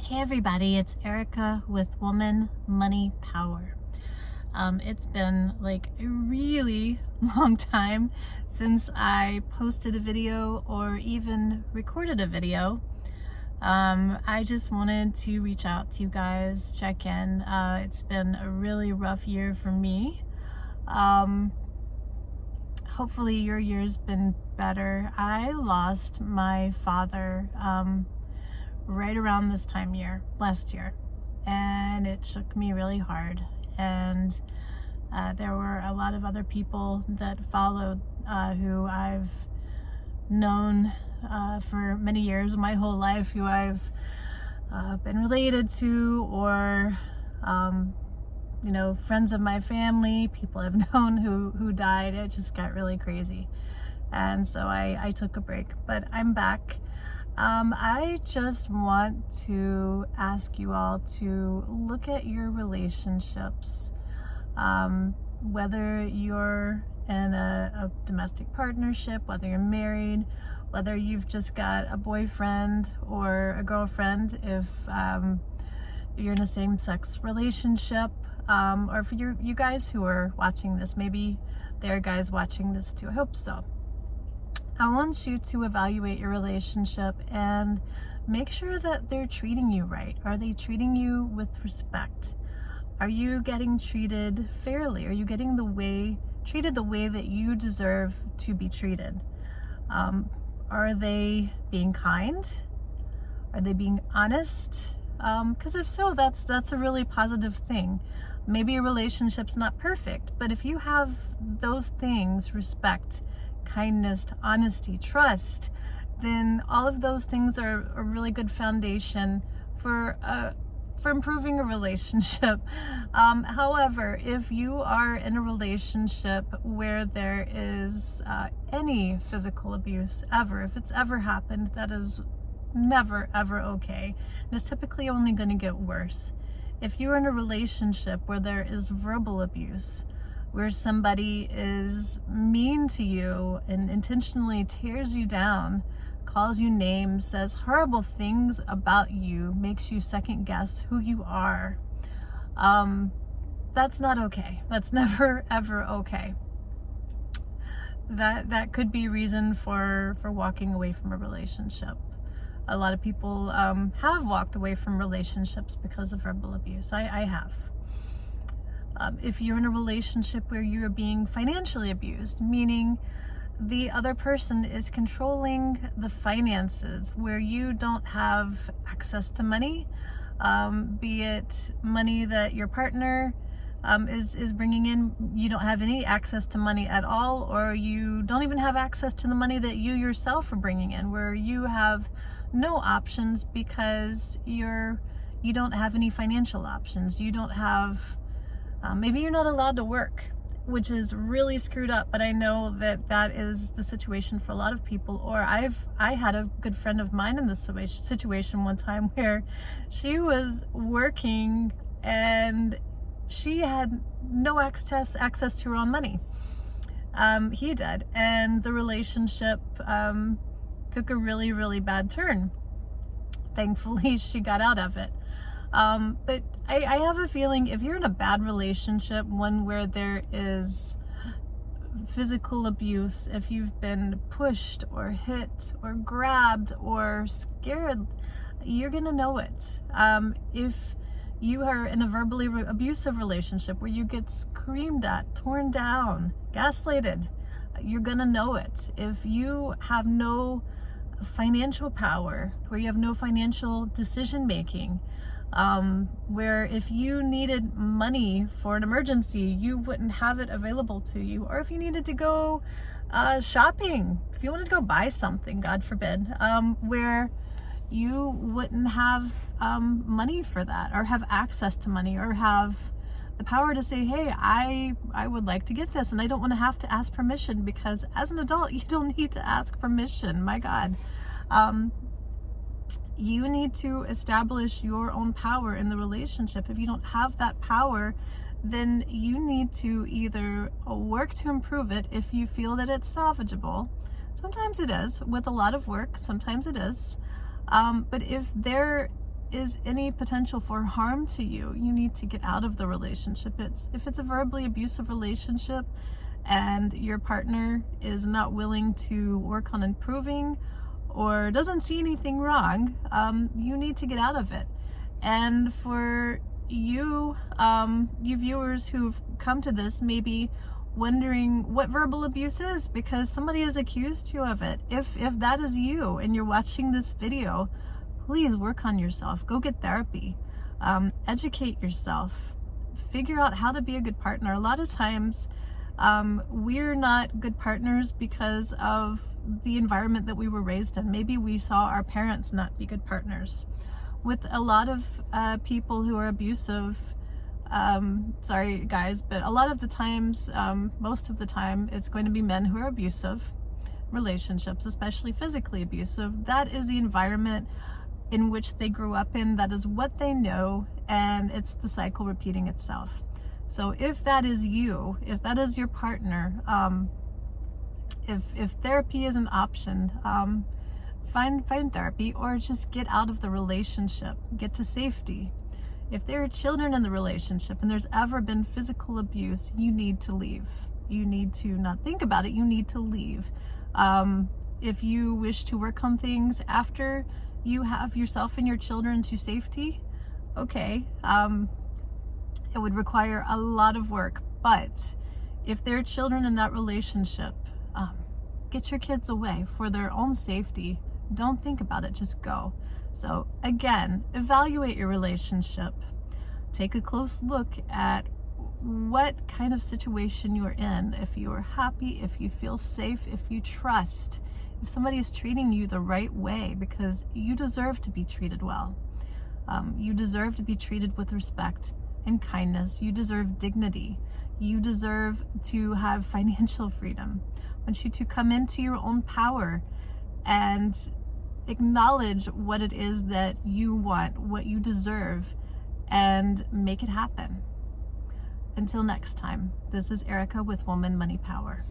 Hey everybody, it's Erica with Woman Money Power. It's been like a really long time since I posted a video or even recorded a video. I just wanted to reach out to you guys, check in. It's been a really rough year for me. Hopefully your year's been better. I lost my father right around this time last year, and it shook me really hard. And there were a lot of other people that followed who I've known for many years, my whole life, who I've been related to, or friends of my family, people I've known who died. It just got really crazy, and so I took a break, but I'm back. I just want to ask you all to look at your relationships, whether you're in a domestic partnership, whether you're married, whether you've just got a boyfriend or a girlfriend, if you're in a same-sex relationship, or for you guys who are watching this, maybe there are guys watching this too. I hope so. I want you to evaluate your relationship and make sure that they're treating you right. Are they treating you with respect? Are you getting treated fairly? Are you getting treated the way that you deserve to be treated? Are they being kind? Are they being honest? Because if so, that's a really positive thing. Maybe your relationship's not perfect, but if you have those things, respect, kindness, honesty, trust, then all of those things are a really good foundation for improving a relationship. However, if you are in a relationship where there is any physical abuse ever, if it's ever happened, that is never ever okay. And it's typically only going to get worse. If you're in a relationship where there is verbal abuse, where somebody is mean to you and intentionally tears you down, calls you names, says horrible things about you, makes you second guess who you are, that's not okay. That's never ever okay. That could be reason for walking away from a relationship. A lot of people have walked away from relationships because of verbal abuse. I have. If you're in a relationship where you're being financially abused, meaning the other person is controlling the finances, where you don't have access to money, be it money that your partner is bringing in, you don't have any access to money at all, or you don't even have access to the money that you yourself are bringing in, where you have no options because you don't have any financial options. You don't have maybe you're not allowed to work, which is really screwed up, but I know that is the situation for a lot of people. Or I had a good friend of mine in this situation one time where she was working and she had no access to her own money. He did, and the relationship took a really, really bad turn. Thankfully, she got out of it. But I have a feeling if you're in a bad relationship, one where there is physical abuse, if you've been pushed or hit or grabbed or scared, you're gonna know it. If you are in a verbally abusive relationship where you get screamed at, torn down, gaslighted, you're gonna know it. If you have no financial power, where you have no financial decision making, where if you needed money for an emergency, you wouldn't have it available to you, or if you needed to go shopping, if you wanted to go buy something, God forbid, where you wouldn't have money for that, or have access to money, or have the power to say, hey, I would like to get this, and I don't want to have to ask permission, because as an adult, you don't need to ask permission. My God. You need to establish your own power in the relationship. If you don't have that power, then you need to either work to improve it if you feel that it's salvageable. Sometimes it is, with a lot of work, sometimes it is. But if there is any potential for harm to you, you need to get out of the relationship. If it's a verbally abusive relationship and your partner is not willing to work on improving or doesn't see anything wrong, you need to get out of it. And for you, you viewers who've come to this, maybe wondering what verbal abuse is because somebody has accused you of it. If that is you and you're watching this video, please work on yourself. Go get therapy. Educate yourself. Figure out how to be a good partner. A lot of times, we're not good partners because of the environment that we were raised in. Maybe we saw our parents not be good partners. With a lot of people who are abusive, sorry guys, but a lot of the times, most of the time, it's going to be men who are abusive relationships, especially physically abusive. That is the environment in which they grew up in. That is what they know, and it's the cycle repeating itself. So if that is you, if that is your partner, if therapy is an option, find therapy, or just get out of the relationship, get to safety. If there are children in the relationship and there's ever been physical abuse, you need to leave. You need to not think about it, you need to leave. If you wish to work on things after you have yourself and your children to safety, okay, it would require a lot of work. But if there are children in that relationship, get your kids away for their own safety. Don't think about it, just go. So again, evaluate your relationship. Take a close look at what kind of situation you're in. If you are happy, if you feel safe, if you trust, if somebody is treating you the right way, because you deserve to be treated well. You deserve to be treated with respect and kindness. You deserve dignity. You deserve to have financial freedom. I want you to come into your own power and acknowledge what it is that you want, what you deserve, and make it happen. Until next time, this is Erica with Woman Money Power.